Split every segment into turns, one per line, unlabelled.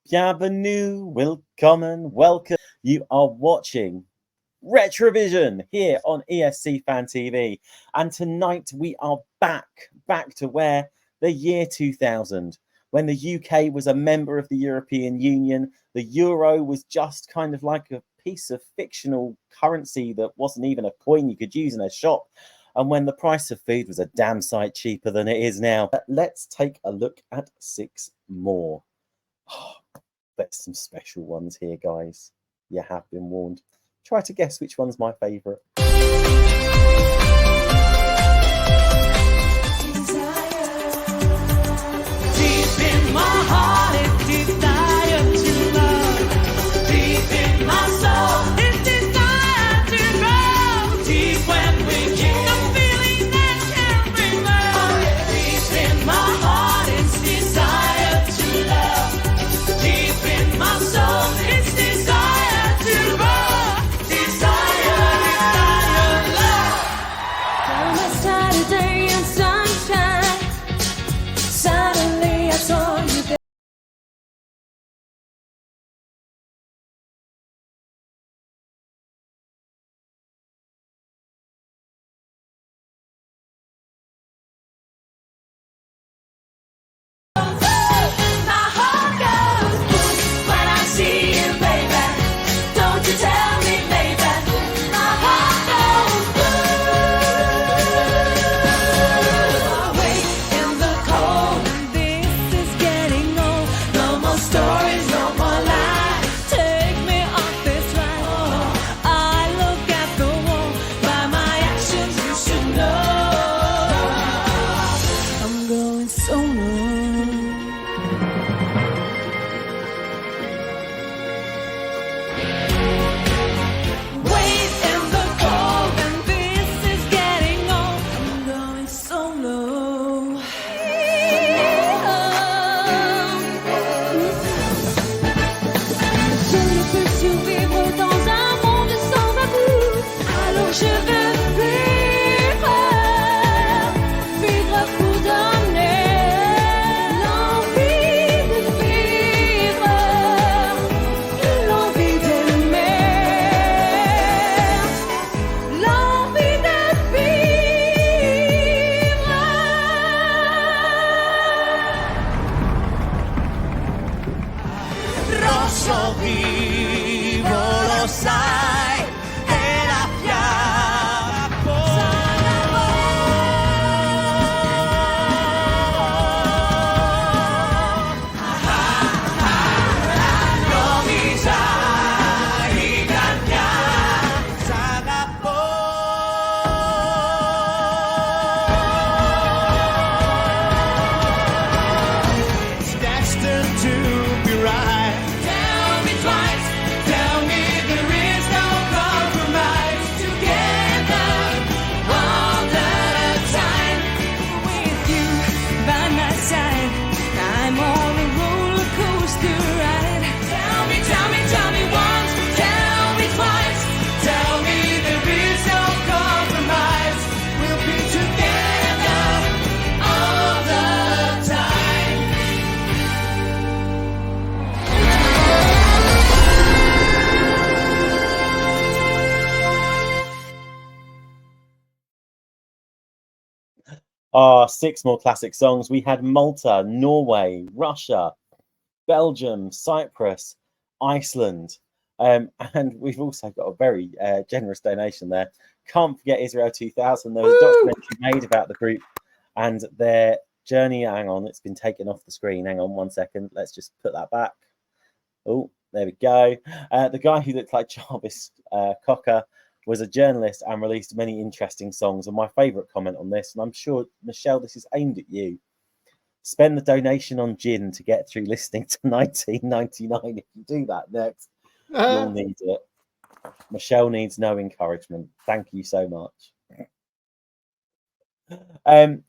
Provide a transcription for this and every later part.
Bienvenue, willkommen, welcome. You are watching Retrovision here on ESC Fan TV. And tonight we are back to where the year 2000, when the UK was a member of the European Union. The euro was just kind of like a piece of fictional currency that wasn't even a coin you could use in a shop. And when the price of food was a damn sight cheaper than it is now. Let's take a look at 6 more. There's some special ones here, guys. You have been warned. Try to guess which one's my favourite. Deep in my heart, it desire to love. Deep in my soul, it desire to grow. Deep when we kick the feeling that can't bring love. Deep in my heart, it's desire to love. Deep in my soul, it's desire to grow. Desire, love.
On a Saturday in sunshine, suddenly I saw you there. My heart goes when I see you, baby. Don't you tell me, baby. My heart goes wait in the cold. This is getting old. No more stories, no more lies. Take me off this ride. I look at the wall. By my actions, you should know. I'm going solo. Wait in the cold, and this is getting old. I'm going solo. Je ne peux survivre dans un monde sans amour. Alors je veux vivre pour donner l'envie de vivre, l'envie d'aimer, l'envie de vivre.
Rosso vivo, lo sai, è la non mi sai ingannare, it's destined to be right. Tell me twice, tell me there is no compromise. Together, all the time,
With you by my side, I'm on a roller coaster ride.
tell me once, tell me twice, tell me there is no compromise. We'll be together all the time. Ah, 6 more classic songs. We had Malta, Norway, Russia, Belgium, Cyprus, Iceland. And we've also got a very generous donation there. Can't forget Israel 2000. There was a documentary made about the group and their journey. Hang on, it's been taken off the screen. Hang on 1 second. Let's just put that back. Oh, there we go. The guy who looked like Jarvis Cocker was a journalist and released many interesting songs. And my favourite comment on this, and I'm sure, Michelle, this is aimed at you. Spend the donation on gin to get through listening to 1999. If you do that next, you'll need it. Michelle needs no encouragement. Thank you so much. I'm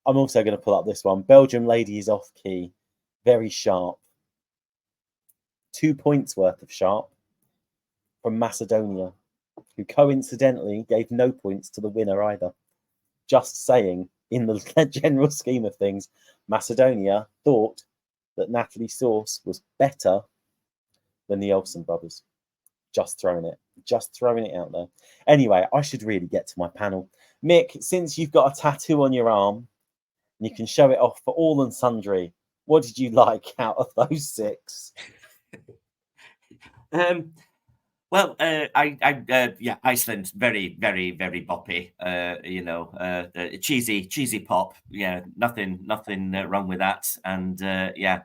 also going to pull up this one. Belgium Lady is off key. Very sharp. 2 points worth of sharp from Macedonia, who coincidentally gave no points to the winner either. Just saying, in the general scheme of things, Macedonia thought that Natalie Source was better than the Olsen brothers. Just throwing it out there. Anyway, I should really get to my panel. Mick, since you've got a tattoo on your arm and you can show it off for all and sundry, what did you like out of those 6?
Well, yeah, Iceland, very, very, very boppy. Cheesy pop. Yeah, nothing wrong with that. And yeah,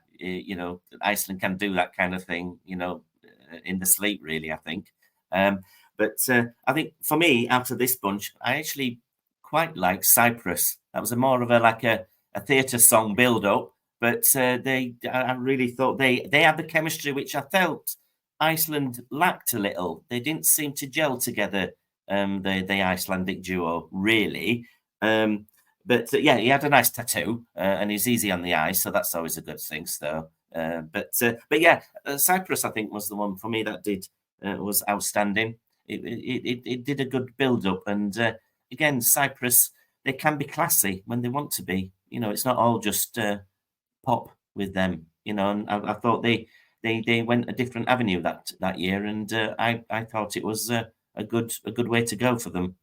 Iceland can do that kind of thing. In the sleep, really. I think. But I think for me, out of this bunch, I actually quite like Cyprus. That was more of a theatre song build-up. But I really thought they had the chemistry which I felt Iceland lacked a little. They didn't seem to gel together, the Icelandic duo, really. But yeah, he had a nice tattoo and he's easy on the eyes, so that's always a good thing. So, but yeah, Cyprus, I think, was the one for me that was outstanding. It did a good build-up, and again, Cyprus, they can be classy when they want to be. It's not all just pop with them. And I thought they went a different avenue that year, and I thought it was a good way to go for them.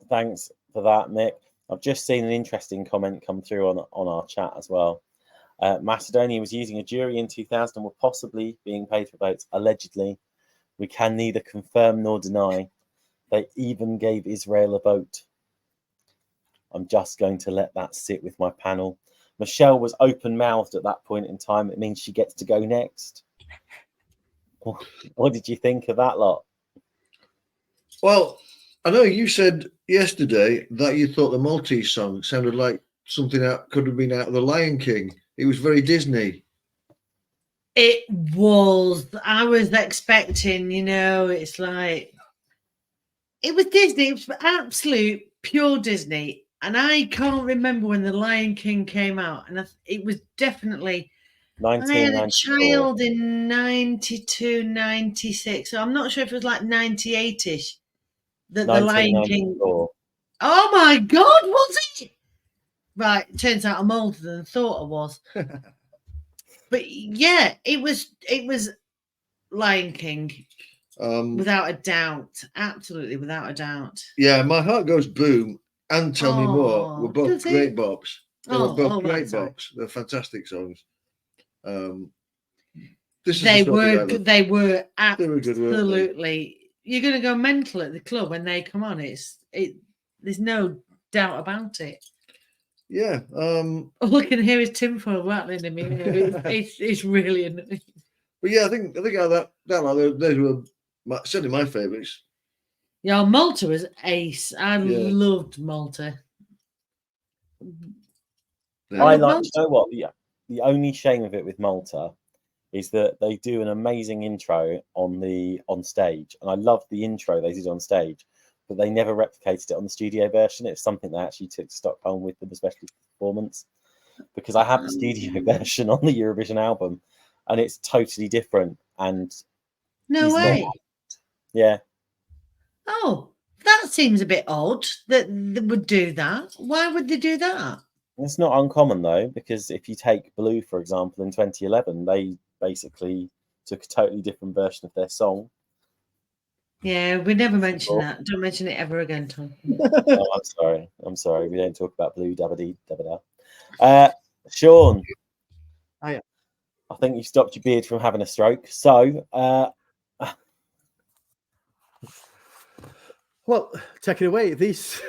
Thanks for that, Mick. I've just seen an interesting comment come through on our chat as well. Macedonia was using a jury in 2000 and were possibly being paid for votes. Allegedly, we can neither confirm nor deny. They even gave Israel a vote. I'm just going to let that sit with my panel. Michelle was open-mouthed at that point in time. It means she gets to go next. What did you think of that lot?
Well, I know you said yesterday that you thought the Maltese song sounded like something that could have been out of The Lion King. It was very Disney.
It was. I was expecting, it's like... It was Disney. It was absolute pure Disney. And I can't remember when The Lion King came out. And it was definitely... I had a child in 92, 96. So I'm not sure if it was like 98-ish. The Lion King... Oh, my God, was it? Right, turns out I'm older than I thought I was. But, yeah, it was Lion King. Without a doubt. Absolutely, without a doubt.
Yeah, My Heart Goes Boom and Tell Me More were both great bops. They were both great bops. They're fantastic songs.
They were absolutely. You're going to go mental at the club when they come on. There's no doubt about it.
Yeah.
All I can hear is tinfoil rattling in me. It's really annoying.
But yeah, I think those were certainly my favourites.
Yeah, Malta was ace. I loved Malta.
I like. You know what? The only shame of it with Malta is that they do an amazing intro on stage, and I love the intro they did on stage, but they never replicated it on the studio version. It's something they actually took to Stockholm with them, especially performance, because I have the studio version on the Eurovision album, and it's totally different. And
no way.
Yeah.
Oh, that seems a bit odd that they would do that. Why would they do that?
It's not uncommon though, because if you take Blue, for example, in 2011, they basically took a totally different version of their song.
Yeah, we never mention that. Don't mention it ever again, Tom.
Oh, I'm sorry. We don't talk about Blue. Sean,
Hiya.
I think you stopped your beard from having a stroke. So,
well, take it away. These.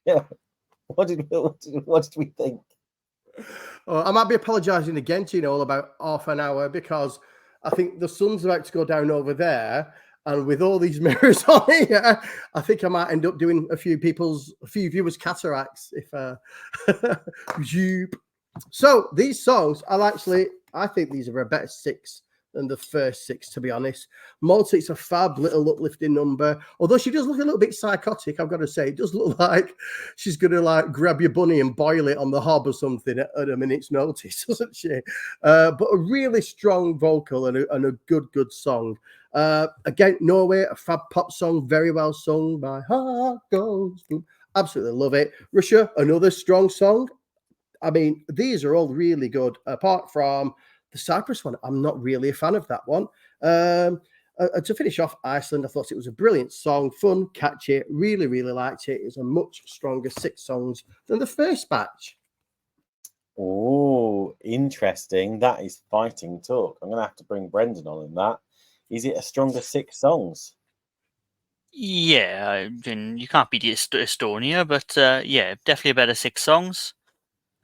Yeah. What did we think?
I might be apologising again to all about half an hour, because I think the sun's about to go down over there, and with all these mirrors on here, I think I might end up doing a few viewers' cataracts. So these songs I think these are a better 6 than the first 6, to be honest. Malta, it's a fab little uplifting number. Although she does look a little bit psychotic, I've got to say. It does look like she's going to grab your bunny and boil it on the hob or something at a minute's notice, doesn't she? But a really strong vocal and a good song. Again, Norway, a fab pop song, very well sung. My heart goes boom. Absolutely love it. Russia, another strong song. I mean, these are all really good. Apart from the Cyprus one, I'm not really a fan of that one. To finish off, Iceland, I thought it was a brilliant song, fun, catchy, really, really liked it. It's a much stronger 6 songs than the first batch.
Oh, interesting. That is fighting talk. I'm going to have to bring Brendan on in that. Is it a stronger 6 songs?
Yeah, I mean, you can't beat Estonia, but yeah, definitely a better 6 songs.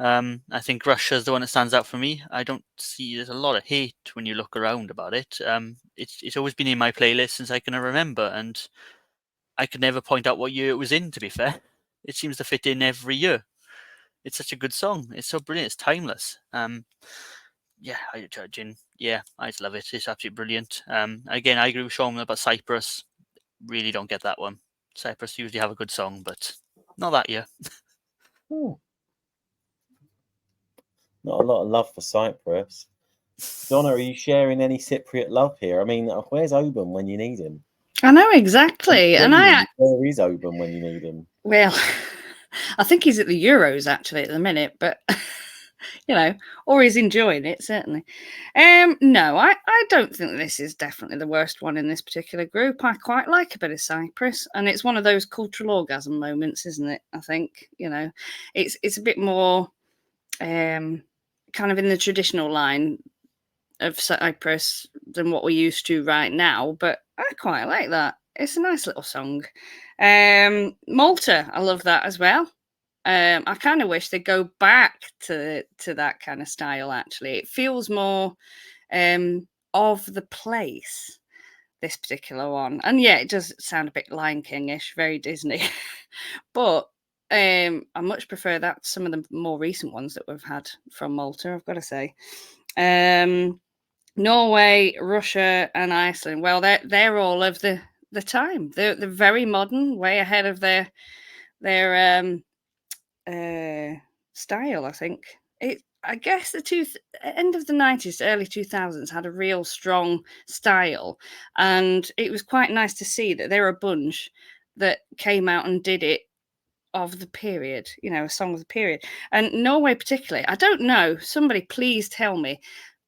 I think Russia's the one that stands out for me. I don't see there's a lot of hate when you look around about it. It's always been in my playlist since I can remember, and I could never point out what year it was in. To be fair, it seems to fit in every year. It's such a good song. It's so brilliant. It's timeless. Yeah, I just love it. It's absolutely brilliant. Again, I agree with Sean about Cyprus. Really don't get that one. Cyprus usually have a good song, but not that year.
Not a lot of love for Cyprus. Donna, are you sharing any Cypriot love here? I mean, where's Oban when you need him?
I know exactly. And
where is Oban when you need him?
Well, I think he's at the Euros actually at the minute, but you know, or he's enjoying it, certainly. No, I don't think this is definitely the worst one in this particular group. I quite like a bit of Cyprus, and it's one of those cultural orgasm moments, isn't it? I think, you know, it's a bit more kind of in the traditional line of Cyprus than what we're used to right now, but I quite like that. It's a nice little song. Malta, I love that as well. I kind of wish they'd go back to that kind of style, actually. It feels more of the place, this particular one. And yeah, it does sound a bit Lion King-ish, very Disney. But I much prefer that to some of the more recent ones that we've had from Malta, I've got to say. Norway, Russia, and Iceland. Well, they're all of the time. They're very modern, way ahead of their style, I think. I guess the end of the 90s, early 2000s had a real strong style, and it was quite nice to see that there were a bunch that came out and did it of the period, you know, a song of the period. And Norway particularly, I don't know, somebody please tell me,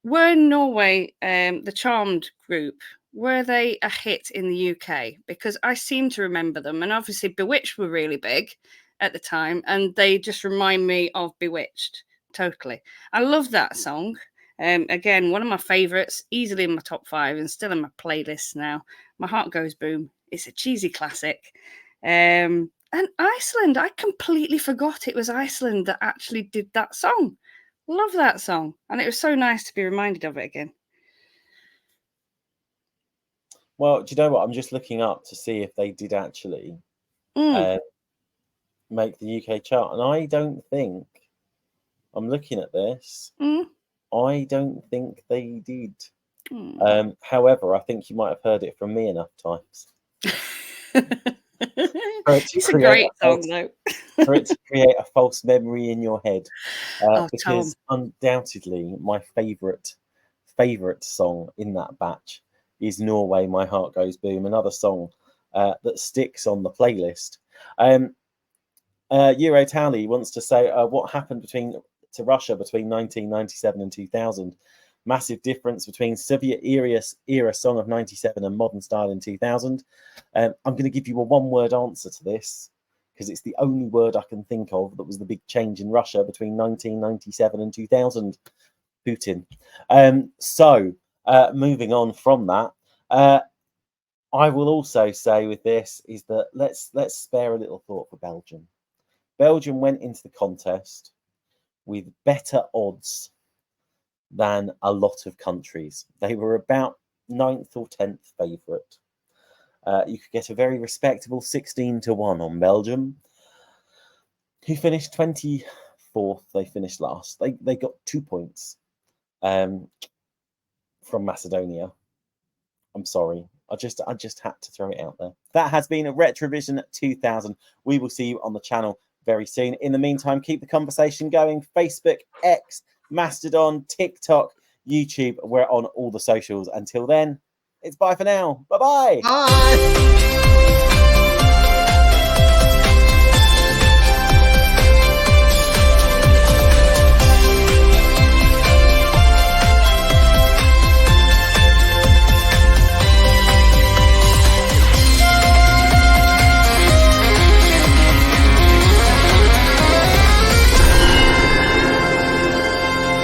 were Norway, the Charmed group, were they a hit in the UK? Because I seem to remember them, and obviously Bewitched were really big at the time, and they just remind me of Bewitched totally. I love that song. Again, one of my favorites, easily in my top 5 and still in my playlist now. My Heart Goes Boom. It's a cheesy classic. And Iceland, I completely forgot it was Iceland that actually did that song. Love that song, and it was so nice to be reminded of it again.
Well, do you know what? I'm just looking up to see if they did actually make the UK chart, and I don't think, I'm looking at this, I don't think they did. However, I think you might have heard it from me enough times.
It's a great song, though.
For it to create a false memory in your head. Because
Tom.
Undoubtedly, my favourite song in that batch is Norway, My Heart Goes Boom, another song that sticks on the playlist. Euro Tally wants to say what happened to Russia between 1997 and 2000. Massive difference between Soviet era song of 97 and modern style in 2000. I'm going to give you a one-word answer to this because it's the only word I can think of that was the big change in Russia between 1997 and 2000. Putin. So moving on from that, I will also say with this is that let's spare a little thought for Belgium. Belgium went into the contest with better odds than a lot of countries. They were about 9th or 10th favourite. You could get a very respectable 16-1 on Belgium, who finished 24th. They finished last. They got 2 points from Macedonia. I'm sorry. I just had to throw it out there. That has been a Retrovision 2000. We will see you on the channel very soon. In the meantime, keep the conversation going. Facebook, X, Mastodon, TikTok, YouTube. We're on all the socials. Until then, it's bye for now. Bye-bye.
Bye.